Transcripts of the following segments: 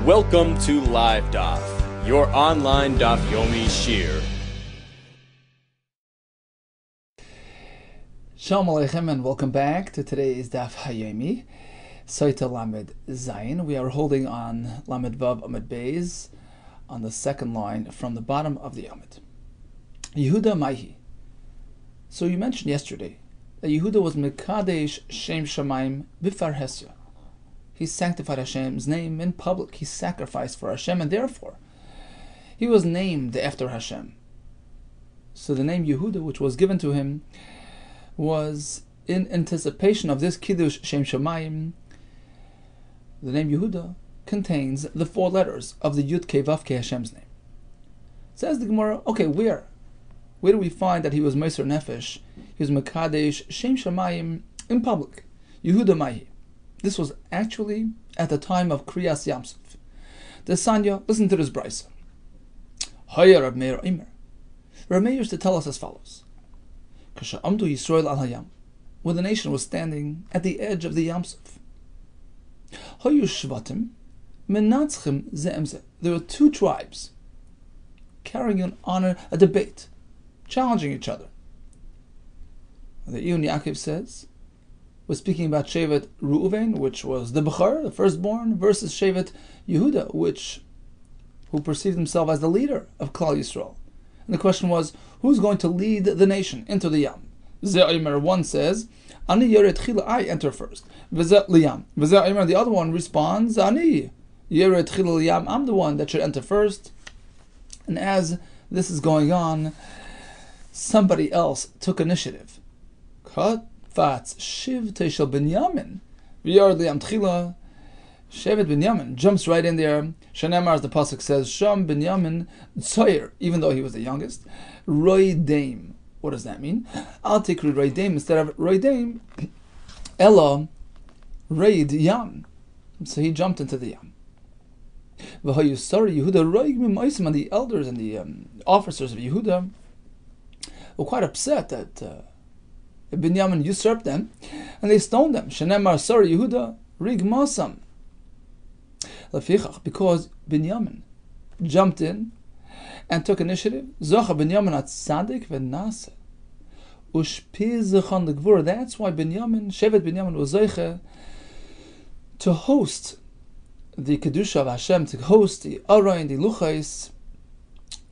Welcome to Live Daf, your online Daf Yomi Shir. Shalom Aleichem and welcome back to today's Daf Hayomi, SOTAH Lamed Zayin. We are holding on Lamed Vav Amud Beis on the second line from the bottom of the Amud. Yehuda Maihi. So you mentioned yesterday that Yehuda was Mekadesh Shem Shamayim Bifar Hesya. He sanctified Hashem's name in public. He sacrificed for Hashem, and therefore he was named after Hashem. So the name Yehuda, which was given to him, was in anticipation of this Kiddush Shem Shamayim. The name Yehuda contains the four letters of the Yud Kei Vav Kei Hashem's name. Says the Gemara, okay, where do we find that he was Meiser Nefesh? He was Mekadesh Shem Shamayim in public. Yehuda Maihi. This was actually at the time of Kriyas Yamsuf. The Sanya, listen to this brisa. Haya Rab Meir Omer. Rab Meir used to tell us as follows: Kasha Amdu Yisrael al Hayam, when the nation was standing at the edge of the Yamsuf. Hayu Shvatim Menatzchim Ze'emze. There were two tribes carrying on a debate, challenging each other. The Iyun Yaakov says, was speaking about Shevet Reuven, which was the Bechor, the firstborn, versus Shevet Yehuda, who perceived himself as the leader of Klal Yisrael. And the question was, who's going to lead the nation into the Yam? Ze'omer, one says, Ani Yeret Chila, I enter first. V'ze Liyam. V'ze'omer, the other one responds, Ani Yeret Chila Liyam, I'm the one that should enter first. And as this is going on, somebody else took initiative. Shiv Teishel Binyamin. V'yard Liam Tchila. Shevet Binyamin jumps right in there. Shanemar, as the pasuk says, Sham Binyamin Tzoyer, even though he was the youngest. Roy Dame. What does that mean? I'll take Roy Dame instead of Roy Dame. Ella Raid Yam. So he jumped into the Yam. V'hayusari Yehuda Roig Mimaisim, and the elders and the officers of Yehuda were quite upset that Binyamin usurped them, and they stoned them. Shenemar sorry Yehuda rig masam. Because Binyamin jumped in and took initiative. Zocha Binyamin at Sadik v'nase ushpizechan legvura. That's why Shevet Binyamin was zeiche to host the kedusha of Hashem, to host the Aron, the Luchais.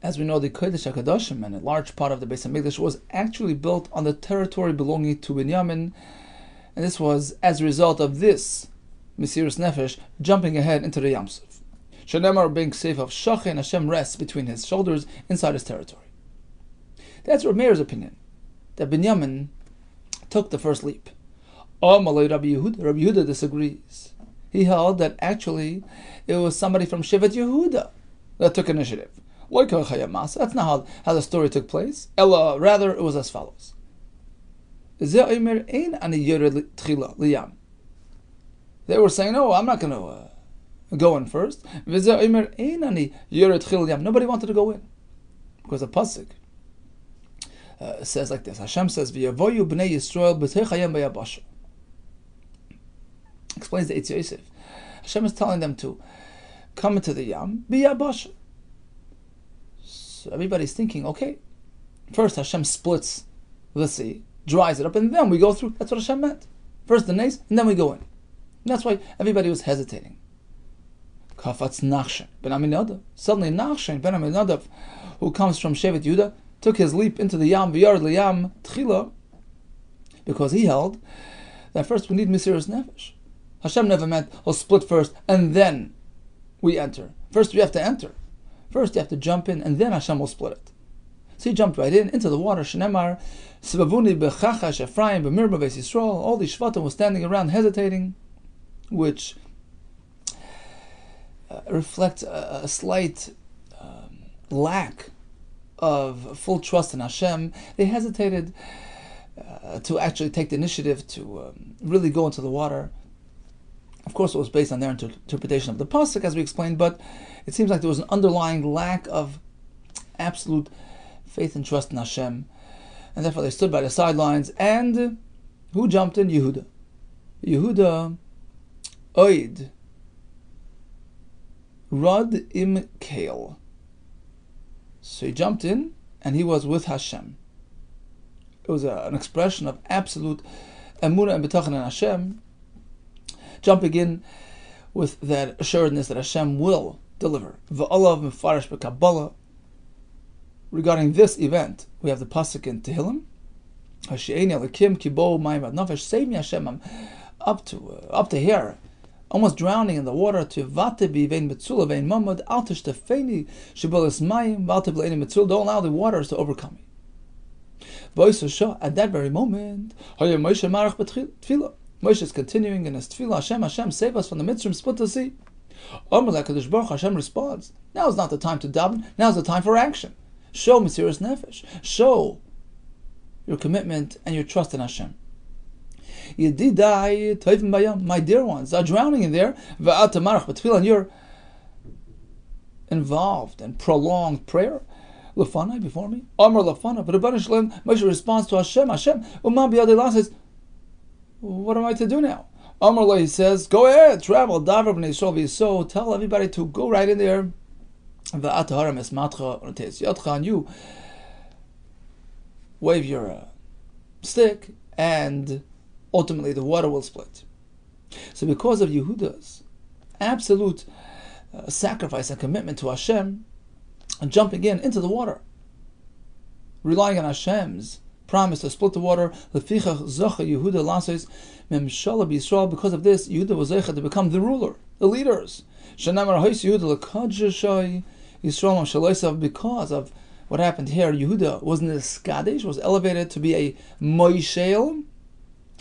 As we know, the Kodesh HaKadoshim and a large part of the Beis HaMikdash was actually built on the territory belonging to Binyamin, and this was as a result of this Mesiras Nefesh jumping ahead into the Yamsuf. Shenemar, being safe of Shachin, Hashem rests between his shoulders inside his territory. That's Reb Meir's opinion, that Binyamin took the first leap. Amalei Rabbi Yehuda. Rabbi Yehuda disagrees. He held that actually it was somebody from Shevet Yehuda that took initiative. That's not how the story took place. Ella, rather, it was as follows. They were saying, no, I'm not going to go in first. Nobody wanted to go in. Because the pasuk says like this. Hashem says, explains the Eitz Yosef. Hashem is telling them to come into the Yam, b'yabasha. So everybody's thinking, okay, first Hashem splits the sea, dries it up, and then we go through. That's what Hashem meant. First the nace, and then we go in. And that's why everybody was hesitating. Kafatz Nachshen ben Aminadav. Suddenly Nachshen ben Aminadav, who comes from Shevet Yehuda, took his leap into the Yam, v'yard liyam tchila, because he held that first we need Mesiras Nefesh. Hashem never meant, split first, and then we enter. First we have to enter. First you have to jump in, and then Hashem will split it. So he jumped right into the water. Shenemar, Sivavuni bechachash Ephraim b'mirba beis Yisrael. All these shvatim were standing around hesitating, which reflects a slight lack of full trust in Hashem. They hesitated to actually take the initiative to really go into the water. Of course, it was based on their interpretation of the pasuk, as we explained, but it seems like there was an underlying lack of absolute faith and trust in Hashem, and therefore they stood by the sidelines. And who jumped in? Yehuda. Oid Rad im Kale. So he jumped in, and he was with Hashem. It was an expression of absolute emunah and betachon in Hashem, jumping in with that assuredness that Hashem will deliver. V'alav mefarish b'Kabbalah. Regarding this event, we have the pasuk in Tehillim. Hashe'eni alakim kibo mayim ad nafesh. Save me, Hashem. I'm up to here, almost drowning in the water. To vate bivein metzula vein mamad al tishtafeni shibolas mayim vate b'leini metzula. Don't allow the waters to overcome me. At that very moment, Moshe is continuing in his tefillah. Hashem, save us from the Mitzrayim, split the sea. Hashem responds, now is not the time to daven, now is the time for action. Show Mesiras Nefesh. Show your commitment and your trust in Hashem. My dear ones are drowning in there, and you're involved in prolonged prayer. Lefanai, before me. Amar Lefana. But Rebbeinu Shalom, Moshe responds to Hashem. Hashem, Umam B'yadei says, what am I to do now? Amar Le, he says, go ahead, travel. Davar b'nei Yisrael v'yiso. Tell everybody to go right in there. V'at haram esmatcha u'neteis yadcha. And you wave your stick, and ultimately the water will split. So because of Yehuda's absolute sacrifice and commitment to Hashem, and jumping into the water, relying on Hashem's promise to split the water, Lefichach Zocha Yehuda Lasos Memshala B'Yisrael. Because of this, Yehuda was zeichet to become the ruler, the leaders. Shenamar Hais Yehuda Lekadshashay Yisrael Shaloisav. Because of what happened here, Yehuda was Niskadesh, was elevated to be a Moishel,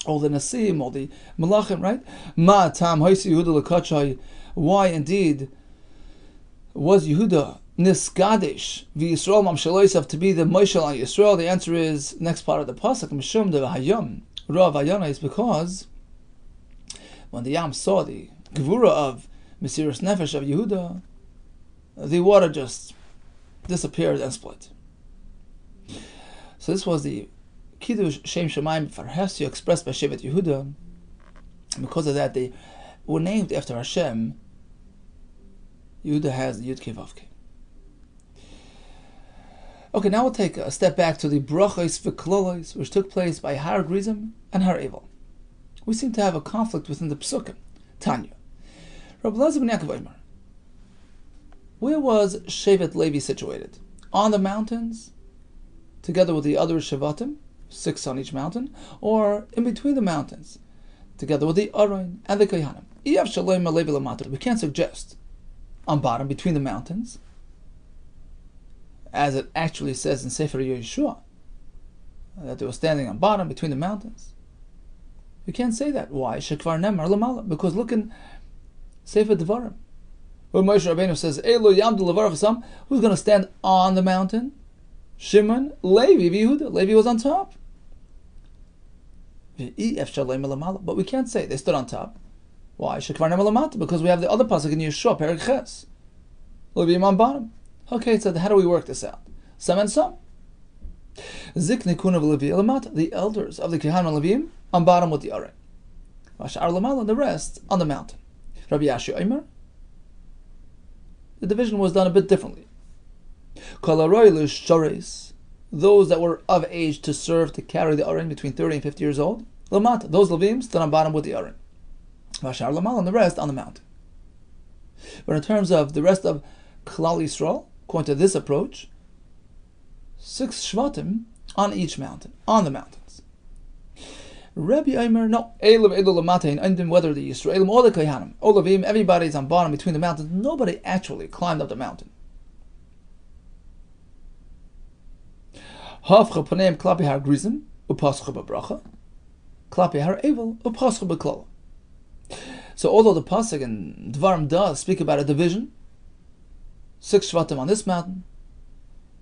all the Nasim, all the Malachim, right? Ma Tam Hais Yehuda Lekadshashay. Why indeed was Yehuda Niskadesh v'Yisrael mamshaloisav, to be the Moshel on Yisrael? The answer is next part of the pasuk. Mishum de v'hayam rav hayana, is because when the Yam saw the gevura of Mesiras Nefesh of Yehuda, the water just disappeared and split. So this was the Kiddush Shem Shemaim Farhestia expressed by Shevet Yehuda. Because of that, they were named after Hashem. Yehuda has the Yud Kei Vav Kei. Okay, now we'll take a step back to the brachos v'klolos, which took place by Har Grizim and Har Evel. We seem to have a conflict within the Psukim. Tanya. Rabbi Elazar ben Yaakov Omer. Where was Shevet Levi situated? On the mountains, together with the other Shevatim, 6 on each mountain, or in between the mountains, together with the Aron and the Kohanim? Iyav Shalom Levi Lamata. We can't suggest on bottom, between the mountains, as it actually says in Sefer Yeshua, that they were standing on bottom between the mountains. You can't say that. Why? Shekvar Nemar Lamala. Because look in Sefer Devarim, where Moshe Rabbeinu says, Elo Yamdu Levar Chasam, who's going to stand on the mountain? Shimon, Levi, Yehuda. Levi was on top. But we can't say they stood on top. Why? Shekvar Nemar Lamata. Because we have the other pasuk in Yeshua, Perek Ches. Levi on bottom. Okay, so how do we work this out? Some and some. Ziknikun of Levi Elamat, the elders of the Kehan and Levim, on bottom with the Aron. Vashar Lamal, and the rest on the mountain. Rabbi Yashi Omer, the division was done a bit differently. Those that were of age to serve, to carry the Aron, between 30 and 50 years old, Lamat, those Levim stood on bottom with the Aron. Vashar Lamal, and the rest on the mountain. But in terms of the rest of Klal Yisrael, according to this approach, 6 Shvatim on each mountain, on the mountains. Rabbi Omer, no, whether the Yisraelim or the Kohanim, Olavim, everybody's on bottom between the mountains. Nobody actually climbed up the mountain. Hafcha paneim klapi har grizim, upascha b'bracha, klapi har evel, upascha b'klala. So although the pasuk in Dvarim does speak about a division, 6 Shvatim on this mountain,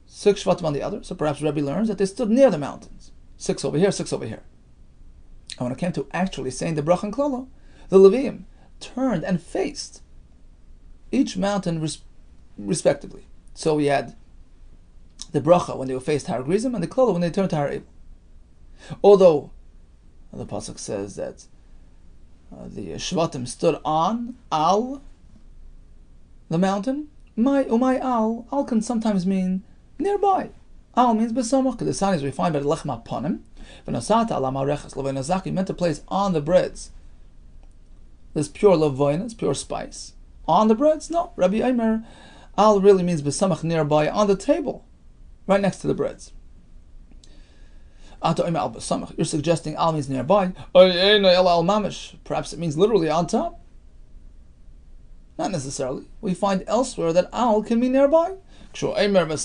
6 Shvatim on the other. So perhaps Rebbe learns that they stood near the mountains. 6 over here, 6 over here. And when it came to actually saying the Bracha and Klala, the Levim turned and faced each mountain respectively. So we had the Bracha when they were faced Har Grizim, and the Klala when they turned to Har Evel. Although the pasuk says that the Shvatim stood on Al the mountain. My umay al can sometimes mean nearby. Al means besamach. The sign is we find by the lechem aponim. V'nosata ala mareches levenazaki, meant to place on the breads this pure levoinus, pure spice. On the breads? No. Rabbi Eimer, al really means besamach, nearby, on the table, right next to the breads. You're suggesting al means nearby. Perhaps it means literally on top. Not necessarily. We find elsewhere that al can mean nearby. You meant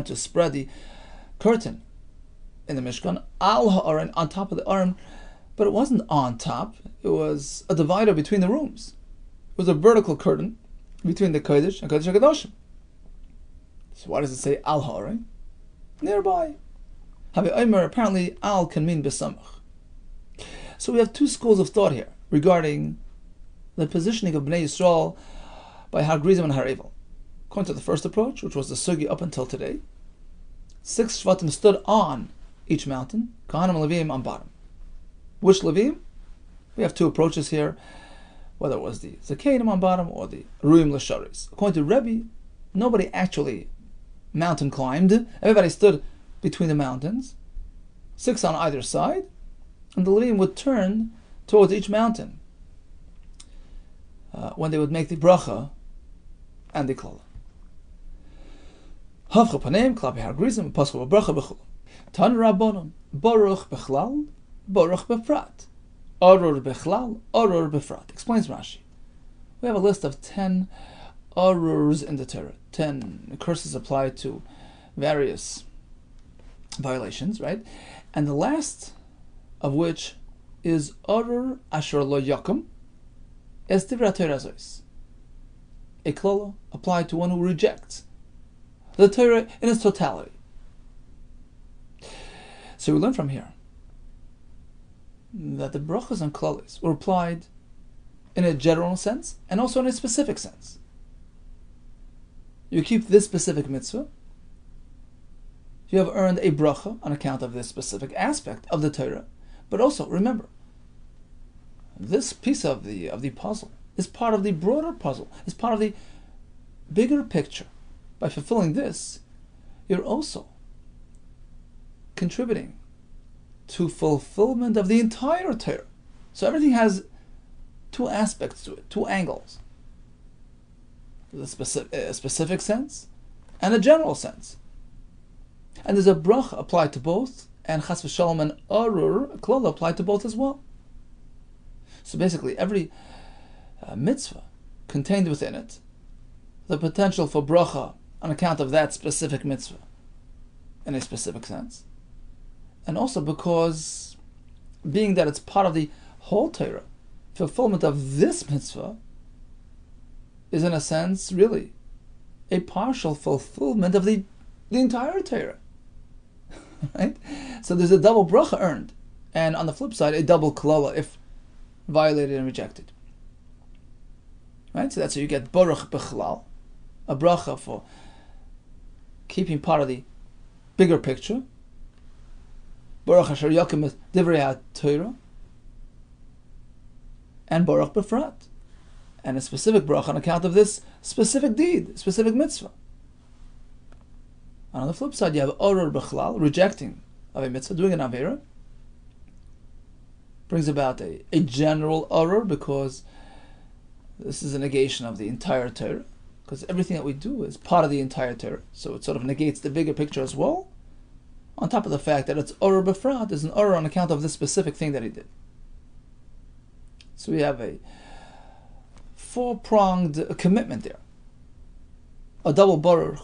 to spread the curtain in the Mishkan, al ha'aron, on top of the aron, but it wasn't on top. It was a divider between the rooms. It was a vertical curtain between the Kodesh and Kodesh HaKadoshim. So why does it say al ha'aron? Nearby. Apparently al can mean besamach. So we have two schools of thought here regarding the positioning of Bnei Yisrael by Har Gerizim and Har Eivel. According to the first approach, which was the sugi up until today, 6 Shvatim stood on each mountain, Kohanim and Levim on bottom. Which Levim? We have two approaches here, whether it was the Zakenim on bottom or the Ruim L'Sharis. According to Rebbe, nobody actually mountain climbed. Everybody stood between the mountains, 6 on either side, and the Levim would turn towards each mountain when they would make the bracha and the klala. Havcha paneim klapi Har Gerizim pascha bracha b'chol. Tan rabbonon baruch bechlal, baruch befrat, arur bechlal, arur befrat. Explains Rashi. We have a list of 10 arurs in the Torah. 10 curses applied to various violations, right? And the last of which is arur asher lo yakum es tivra Torah zois. A klala applied to one who rejects the Torah in its totality. So we learn from here that the brachas and klalis were applied in a general sense and also in a specific sense. You keep this specific mitzvah, you have earned a bracha on account of this specific aspect of the Torah. But also remember, this piece of the puzzle is part of the broader puzzle, is part of the bigger picture. By fulfilling this, you're also contributing to fulfillment of the entire Torah. So everything has two aspects to it, two angles. The specific sense and a general sense. And there's a bracha applied to both, and chas v'shalom and arur, a klala, applied to both as well. So basically every mitzvah contained within it the potential for bracha on account of that specific mitzvah in a specific sense, and also because being that it's part of the whole Torah, fulfillment of this mitzvah is in a sense really a partial fulfillment of the entire Torah. Right? So there's a double bracha earned, and on the flip side a double klala if violated and rejected. Right? So that's how you get baruch bechlal, a bracha for keeping part of the bigger picture. Baruch asher yakim divrei ha-Torah, and baruch befrat, and a specific bracha on account of this specific deed, specific mitzvah. And on the flip side, you have oror bechlal, rejecting of a mitzvah, doing an avera, brings about a general oror, because this is a negation of the entire Torah, because everything that we do is part of the entire Torah, so it sort of negates the bigger picture as well, on top of the fact that it's oror befrat, is an oror on account of this specific thing that he did. So we have a four-pronged commitment there. A double baruch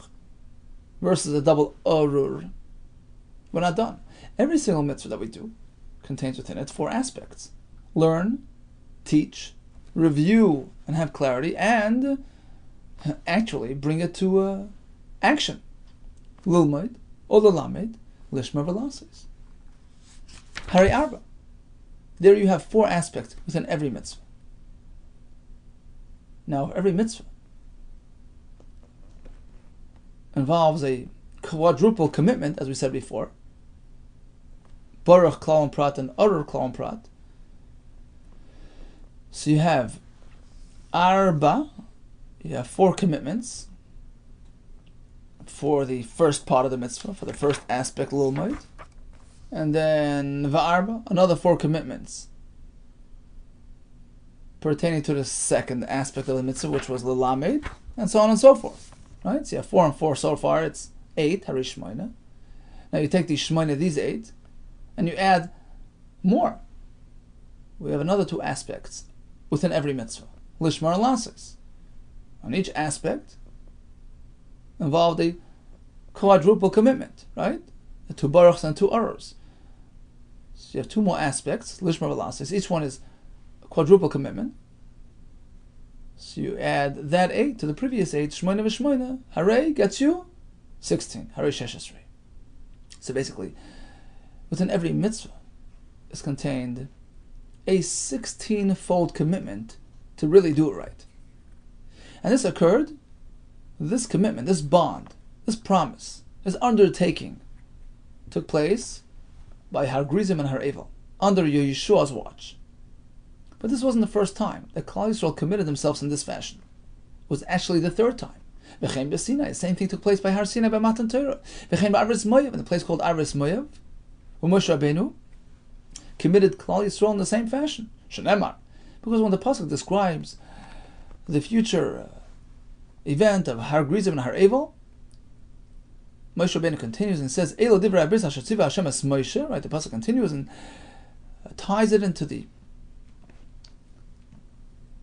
versus a double orur. We're not done. Every single mitzvah that we do contains within it 4 aspects: learn, teach, review and have clarity, and actually bring it to action. Lilmaid or lelamed lishma v'lases. Hari arba. There you have 4 aspects within every mitzvah. Now, every mitzvah involves a quadruple commitment, as we said before. Baruch, klal and prat, and oror, klal and prat. So you have arba, You have 4 commitments for the first part of the mitzvah, for the first aspect, l'ilmod. And then va'arba, another 4 commitments pertaining to the second aspect of the mitzvah, which was l'lamed, and so on and so forth. Right? So you have 4 and 4 so far, it's 8, harish shmoina. Now you take these shmoina, these 8, and you add more. We have another 2 aspects within every mitzvah. Lishmar and lasis. On each aspect involved a quadruple commitment, right? The 2 baruchs and 2 urus. So you have 2 more aspects, lishmar and lasis. Each one is a quadruple commitment. So you add that 8 to the previous 8, shmoina v'shmoina. Hare gets you 16. Hare sheshesrei. So basically, within every mitzvah is contained a 16-fold commitment to really do it right. And this occurred, this commitment, this bond, this promise, this undertaking took place by Har Grizim and Har Evel, under Yeshua's watch. But this wasn't the first time that Klal Yisrael committed themselves in this fashion. It was actually the 3rd time. V'chein b'Sinai, the same thing took place by Har Sinai by Matan Torah. V'chein b'Aris Moav, in a place called Aris Moav, where Moshe Rabbeinu committed Klal Yisrael in the same fashion. Shenemar, because when the pasuk describes the future event of Har Grizim and Har Evel, Moshe Rabbeinu continues and says, "Elo divrei habris asher tziva Hashem es Moshe." Right, the pasuk continues and ties it into the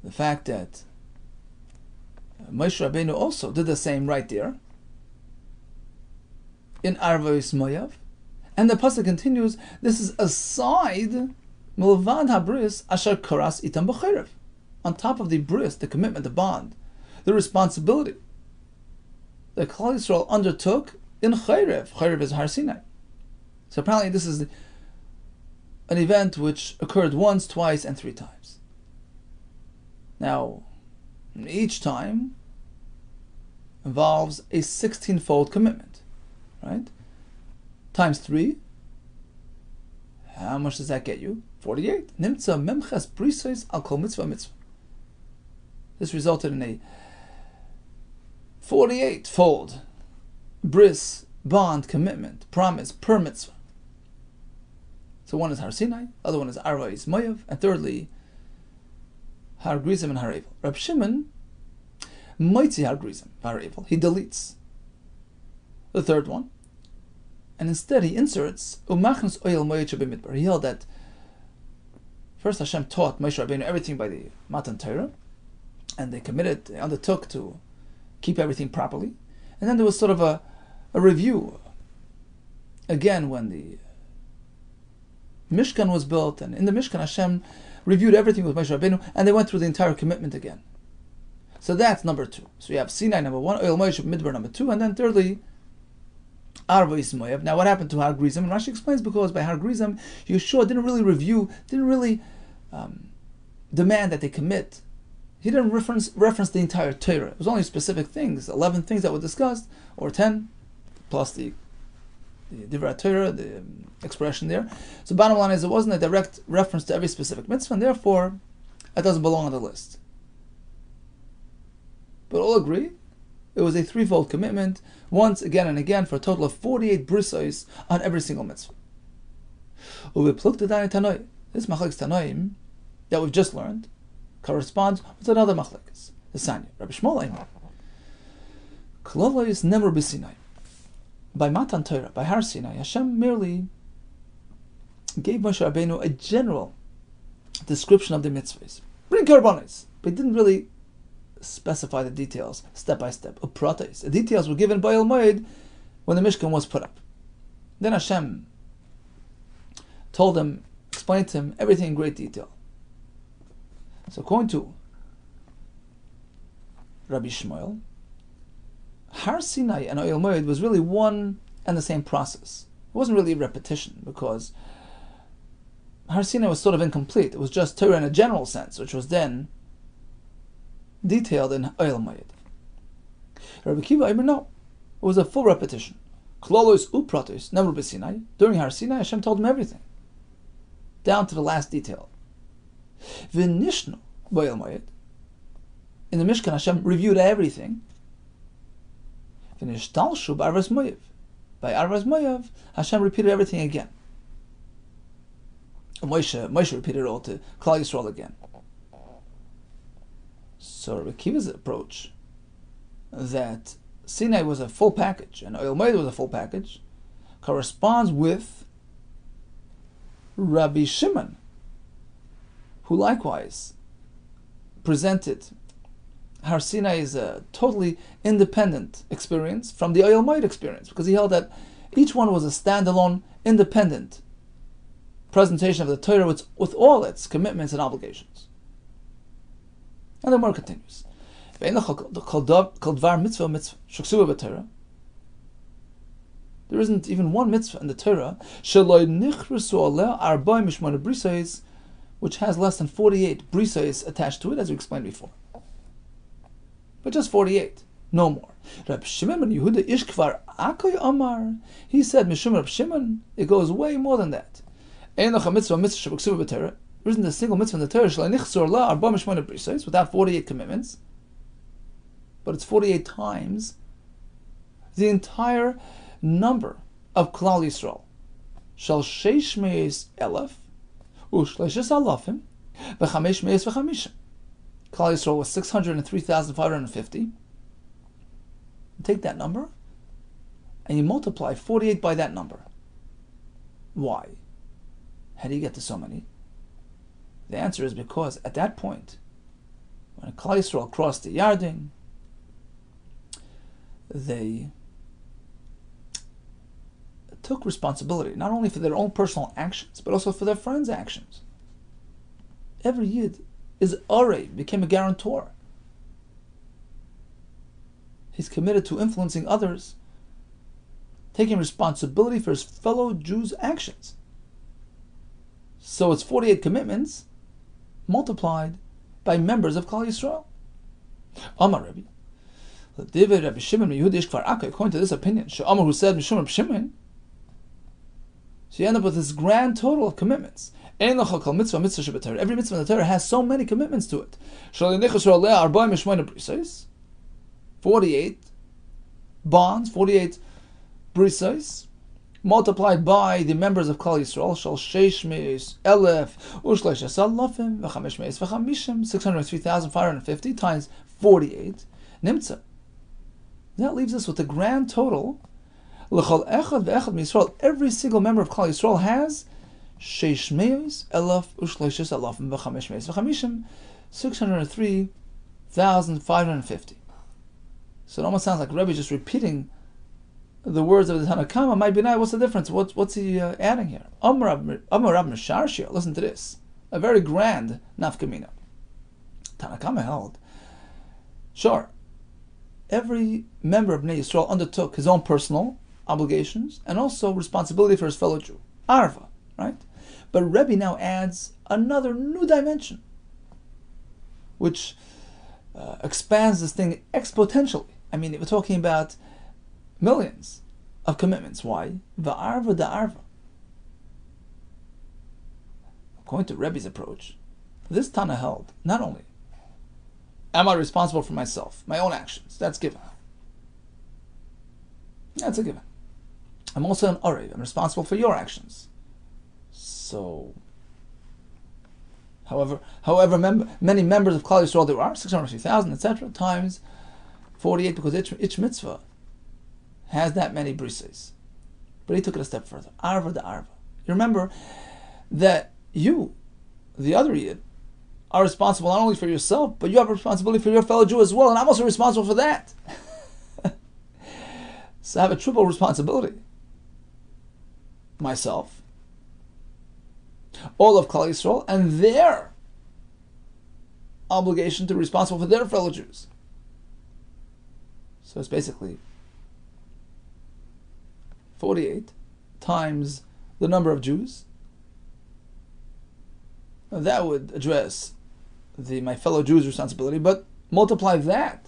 fact that Moshe Rabbeinu also did the same right there in Arvos Moav, and the pasuk continues. This is aside milvad habris asher koras itam b'cherev, on top of the bris, the commitment, the bond, the responsibility that Klal Yisrael undertook in Chayrev. Chayrev is Har Sinai. So apparently this is an event which occurred once, twice, and 3 times. Now, each time involves a 16-fold commitment, right? Times 3, how much does that get you? 48. Nimtza memches brisois al kol mitzvah mitzvah. This resulted in a 48-fold bris, bond, commitment, promise per mitzvah. So one is Har Sinai, other one is Arvos Moav, and thirdly, Har Grizim and Har Evel. Reb Shimon moitzi Har Grizim, Har Evel. He deletes the 3rd one, and instead he inserts Umachnos Oyel Moed Shebimidbar. He held that first Hashem taught Moshe Rabbeinu everything by the Matan Torah, and they undertook to keep everything properly. And then there was sort of a review again when the Mishkan was built, and in the Mishkan Hashem reviewed everything with Moshe Rabbeinu, and they went through the entire commitment again. So that's number 2. So you have Sinai number 1, Oyel Moed Midbar number 2, and then thirdly, Arvos Moav. Now what happened to Har Grizim? And Rashi explains because by Har Grizim, Yeshua didn't really demand that they commit. He didn't reference the entire Torah. It was only specific things, 11 things that were discussed, or 10, plus the Divrei Torah, the expression there. So bottom line is, it wasn't a direct reference to every specific mitzvah, and therefore it doesn't belong on the list. But all agree, it was a 3-fold commitment, once, again, and again, for a total of 48 brisos on every single mitzvah. This machlekes Tanoim that we've just learned corresponds with another machlekes, the Sanya. Rabbi Shmuel Eimer, Klolos nemru b'Sinai. By Matan Torah, by Har Sinai, Hashem merely gave Moshe Rabbeinu a general description of the mitzvahs. Bring korbanos, but he didn't really specify the details step by step. Uprates, the details were given by El Moed when the Mishkan was put up. Then Hashem told him, explained to him everything in great detail. So according to Rabbi Shmuel, Har Sinai and Oyel Moed was really one and the same process. It wasn't really a repetition, because Har Sinai was sort of incomplete. It was just Torah in a general sense, which was then detailed in Oyel Moed. Rabbi Kiva, no, it was a full repetition. Klolos upratos nemru b'Sinai. During Har Sinai, Hashem told him everything, down to the last detail. V'nishnu b'Oyel Moed. in the Mishkan, Hashem reviewed everything. Finished Talshu by Arvas Moyev. By Arvas Moyev, Hashem repeated everything again. Moshe repeated it all to Klal Yisrael again. So Rabbi Akiva's approach that Sinai was a full package and Oil Moed was a full package corresponds with Rabbi Shimon, who likewise presented Har Sinai is a totally independent experience from the Oil Moed experience, because he held that each one was a standalone, independent presentation of the Torah with all its commitments and obligations. And the more continues. There isn't even one mitzvah in the Torah which has less than 48 brisais attached to it, as we explained before. But just 48, no more. Rabbi Shimon ben Yehuda Ishkvar Akoy Amar, he said, Mishum Rabbi Shimon, it goes way more than that. There isn't a single mitzvah in the Torah without 48 commitments, but it's 48 times the entire number of Klal Yisrael. Shal sheish meis elef u'shleishes alafim v'chamesh meis v'chamishim. Klal Yisrael was 603,550. Take that number and you multiply 48 by that number. Why? How do you get to so many? The answer is because at that point, when Klal Yisrael crossed the Yarden, they took responsibility not only for their own personal actions, but also for their friends' actions. Every Yid became a guarantor. He's committed to influencing others, taking responsibility for his fellow Jews' actions. So it's 48 commitments multiplied by members of Klal Yisrael. Amar Rabbi. Rabbi Shimon ben Yehuda Ishkvar Akoy, according to this opinion, Amar, who said Mishum Rabbi Shimon, so you end up with this grand total of commitments. Every mitzvah in the Torah has so many commitments to it. 48 bonds, 48 brisais, multiplied by the members of Klal Yisrael, shal sheish meis elef u'shleishes alafim v'chamesh meis v'chamishim, 603,550 times 48 nimtza. That leaves us with a grand total. L'chol echad ve'echad miYisrael, every single member of Klal Yisrael has sheish meis elef u'shleishes alafim v'chamesh meis v'chamishim, 603,550. So it almost sounds like Rebbe just repeating the words of the Tanakama. Might be nice. What's the difference? What's he adding here? Amar Rav Misharshir. Listen to this. A very grand nafkamina. Tanakama held. Sure, every member of Bnei Yisrael undertook his own personal obligations and also responsibility for his fellow Jew. Arva, right? But Rebbe now adds another new dimension, which expands this thing exponentially. I mean, we're talking about millions of commitments. Why? Va'arva da'arva. According to Rebbe's approach, this Tana held, not only am I responsible for myself, my own actions, that's given. That's a given. I'm also an Orev, I'm responsible for your actions. So, however many members of Klal Yisrael there are, 650,000, etc., times 48, because each mitzvah has that many brises. But he took it a step further. Arva da arva. You remember that you, the other Yid, are responsible not only for yourself, but you have a responsibility for your fellow Jew as well, and I'm also responsible for that. So I have a triple responsibility. Myself, all of Klal Yisrael, and their obligation to be responsible for their fellow Jews. So it's basically 48 times the number of Jews. Now that would address my fellow Jews' responsibility, but multiply that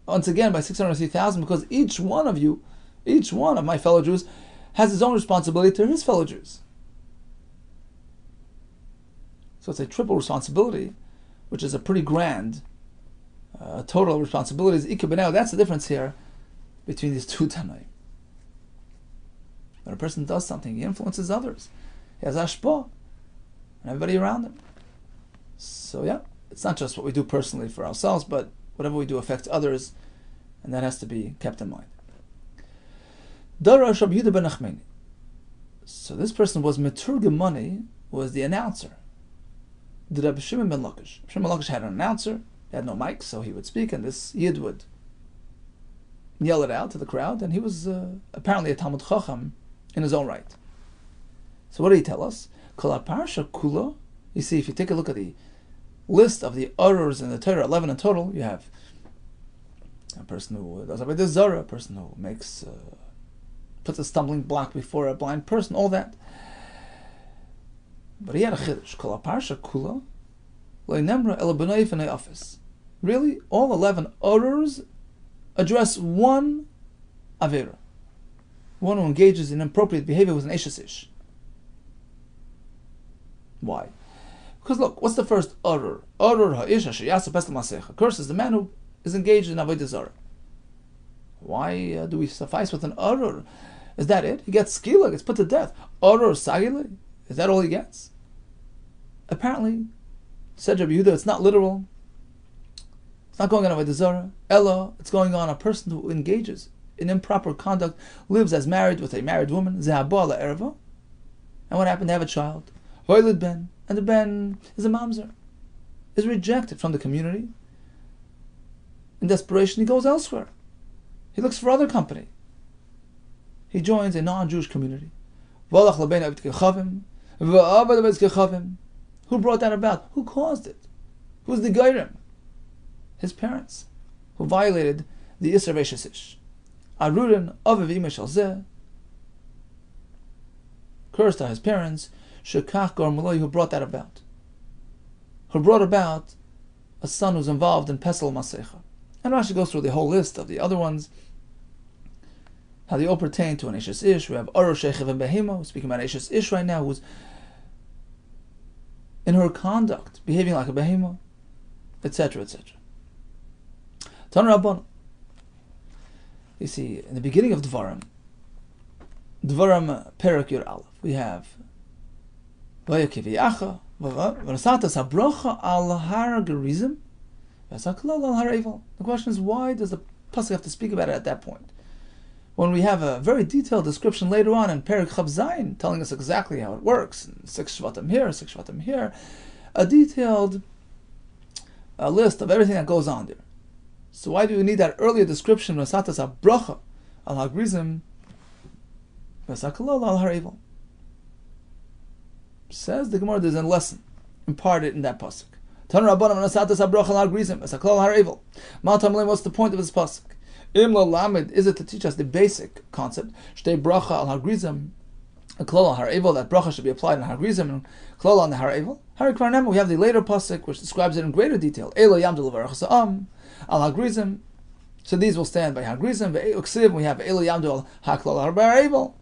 once again by 603,000, because each one of my fellow Jews has his own responsibility to his fellow Jews. So it's a triple responsibility, which is a pretty grand total responsibilities. That's the difference here between these two Tanaim. When a person does something, he influences others. He has ashpah and everybody around him. So yeah, it's not just what we do personally for ourselves, but whatever we do affects others, and that has to be kept in mind. Darash Rabbi Yehuda ben Nachmani. So this person was Meturgamani, was the announcer. The Rabbi Shimon ben Lakish. Shimon ben Lakish had an announcer. He had no mic, so he would speak, and this Yid would yell it out to the crowd, and he was apparently a Talmud Chacham in his own right. So what did he tell us? Kol parsha kula. You see, if you take a look at the list of the errors in the Torah, 11 in total, you have a person who does Avodah Zarah, a person who makes puts a stumbling block before a blind person, all that. But he had a chiddush. Kol parsha kula lo nemra el b'nai v'nei office. Really, all 11 errors address one avera, one who engages in inappropriate behavior with an eshes ish. Why? Because look, what's the first error? Error ha'ish asher yasa pesel masecha. Curse is the man who is engaged in avodah zarah. Why do we suffice with an error? Is that it? He gets skila, gets put to death. Error sagile? Is that all he gets? Apparently, said Rabbi Yehuda, it's not literal. It's not going on avodah zarah. Ella, it's going on a person who engages in improper conduct, lives as married with a married woman. Zehabah la'erva. And what happened? They have a child. Voilid ben. And the ben is a mamzer. Is rejected from the community. In desperation, he goes elsewhere. He looks for other company. He joins a non-Jewish community. Who brought that about? Who caused it? Who's the Geirim? His parents, who violated the Isser Veshesish. Arurin Aviv Imeshal Zeh. Cursed are his parents. Shekach Gor Maloi, who brought that about. Who brought about a son who's involved in Pesel Masecha. And Rashi goes through the whole list of the other ones, how they all pertain to an Eshes Ish. We have Oro Shechev and Behema, we're speaking about Eshes Ish right now, who's in her conduct, behaving like a Behema, etc., etc. Tan Rabban. You see, in the beginning of Dvarim Perak Yur Aleph, we have Vayakiviyacha, V'nasatas HaBrocha Al Har Gerizim, V'asaklal Al Har Eival. The question is, why does the pasuk have to speak about it at that point, when we have a very detailed description later on in Perak Chav Zayin, telling us exactly how it works, 6 Shvatim here, 6 Shvatim here, a detailed list of everything that goes on there. So why do we need that earlier description, V'nasatas HaBrocha Al Har Gerizim, V'asaklal Al Har Eival? Says the Gemara, there's a lesson imparted in that pasuk. Tan Rabbanan v'nasatas habracha al grizim v'saklal har evil. What's the point of this pasuk? Im lo lamed, is it to teach us the basic concept? Shtei bracha al har grizim, klal al har evil, that bracha should be applied on har grizim and klal on the har evil. Hari Kvarnem, we have the later pasuk which describes it in greater detail. Elo yamdu levarach sa'am al har grizim. So these will stand by har grizim. Ve'uksiv, we have elo yamdu al haklal har evil.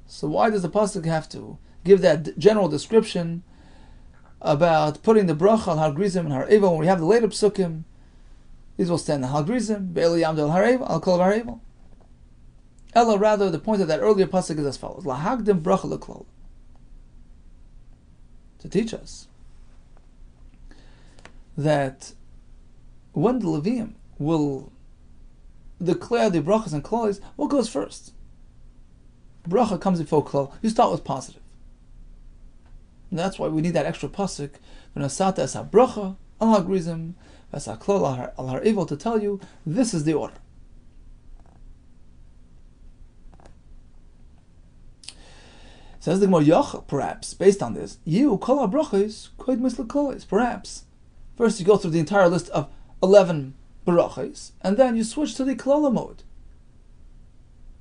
So why does the pasuk have to give that general description about putting the bracha al har grizim and har evil when we have the later psukim? These will stand the har grizim, be'elu yamdu al har evil, al kol har evil. Ella, rather, the point of that earlier pasuk is as follows: lahagdim bracha leklal, to teach us that when the Levium will declare the brachas and klalis, what goes first? Bracha comes before klal. You start with positive. And that's why we need that extra pasuk. V'nasata es ha-bracha al ha-grizim es ha-klal al har-evil, to tell you this is the order. Says the Gemara, Yach, perhaps based on this, you kol ha-brachos koid misl klalis. Perhaps first you go through the entire list of 11 brachos, and then you switch to the klala mode.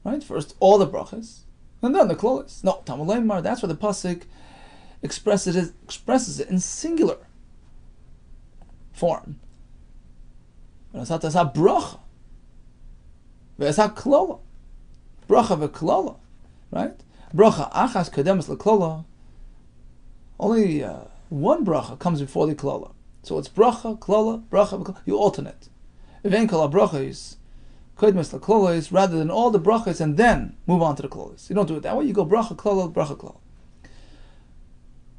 Right? First all the brachos, and then the klalis. No, Talmud Leimar, that's where the pasuk expresses it in singular form. Bracha v'klala, right? Bracha achas kademus l'klala. Only one bracha comes before the klala. So it's bracha, klola, bracha, you alternate. Evein kol brachos, koidmes leklolos, rather than all the brachos and then move on to the klolos. You don't do it that way. You go bracha, klola, bracha, klola.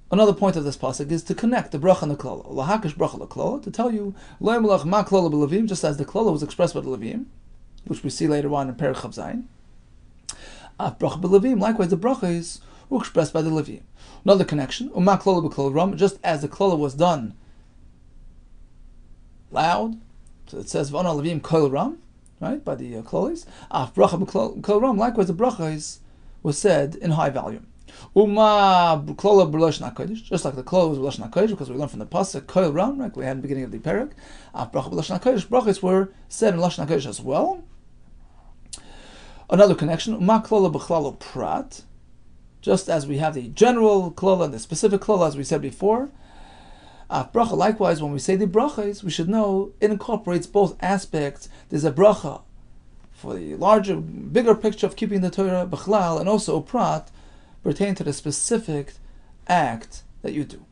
Another point of this pasuk is to connect the bracha and the klola. Lahakish bracha leklola, to tell you lo yemelach ma klola b'levim, just as the klola was expressed by the levim, which we see later on in Perek Chav Zayin. Af bracha b'levim, likewise the brachos were expressed by the levim. Another connection, uma klola b'kol ram, just as the klola was done loud, so it says v'ona levim kol ram, right, by the klolis. Af bracha b'kol ram, likewise the brachos was said in high volume. Uma klola b'lashon hakodesh, just like the klola was b'lashon hakodesh, because we learned from the pasuk kol ram, right, we had in the beginning of the perek. Af bracha b'lashon hakodesh, brachos were said in lashon hakodesh as well. Another connection, uma klola b'chlalo prat, just as we have the general klola and the specific klola, as we said before. Af bracha, likewise, when we say the brachas, we should know it incorporates both aspects. There's a bracha for the larger, bigger picture of keeping the Torah, b'chlal, and also a prat pertain to the specific act that you do.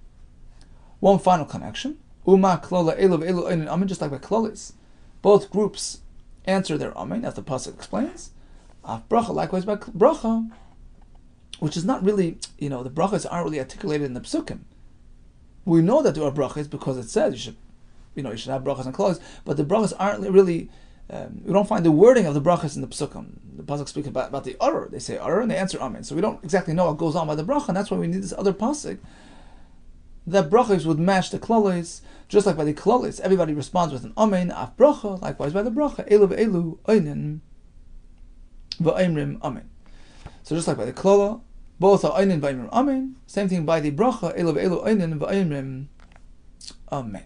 One final connection, uma klola elu v'elu einin amen, just like by klolis, both groups answer their amen, as the pasuk explains. Af bracha, likewise by bracha, which is not really, the brachas aren't really articulated in the psukim. We know that there are brachas because it says you should have brachas and klolis, but the brachas aren't really. We don't find the wording of the brachas in the psukim. The pasuk speaks about the order. They say order and they answer amen. So we don't exactly know what goes on by the bracha, and that's why we need this other pasuk. That brachas would match the klolis, just like by the klolis, everybody responds with an amen. Af bracha, likewise by the bracha, elu ve'elu oinen v'aimrim amen. So just like by the klola, both are oinen v'aimrim amen. Same thing by the bracha, elu ve'elu oinen v'aimrim amen.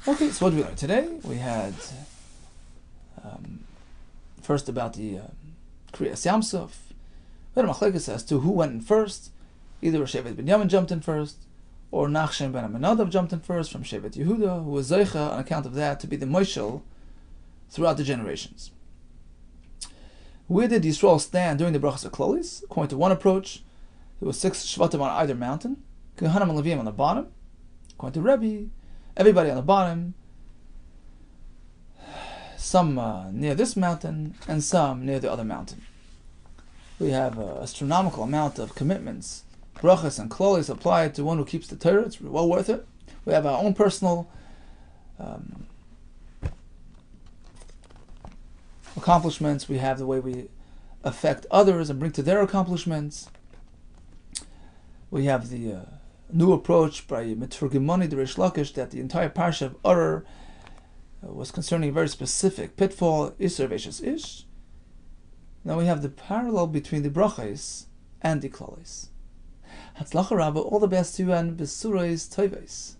Okay, so what did we learn today? We had first about the Kriyas Yamsuf. We had a machlekes as to who went in first. Either Shevet Binyamin jumped in first, or Nachshon ben Aminadav jumped in first from Shevet Yehuda, who was Zeicha on account of that to be the Moshel throughout the generations. Where did Yisrael stand during the Brachas HaKlolis? According to one approach, there were 6 Shvatim on either mountain, Kehanim and Levim on the bottom. According to Rebbe, everybody on the bottom, some near this mountain and some near the other mountain. We have an astronomical amount of commitments, brachas and klolis applied to one who keeps the Torah. It's well worth it. We have our own personal accomplishments. We have the way we affect others and bring to their accomplishments. We have the new approach by Miturgimoni the Rish Lakish, that the entire parsha of Urur was concerning a very specific pitfall, Isser Veshes Ish. Now we have the parallel between the brachas and the klolis. Hatzlacha Rabba, all the best to you and Besurais Toives.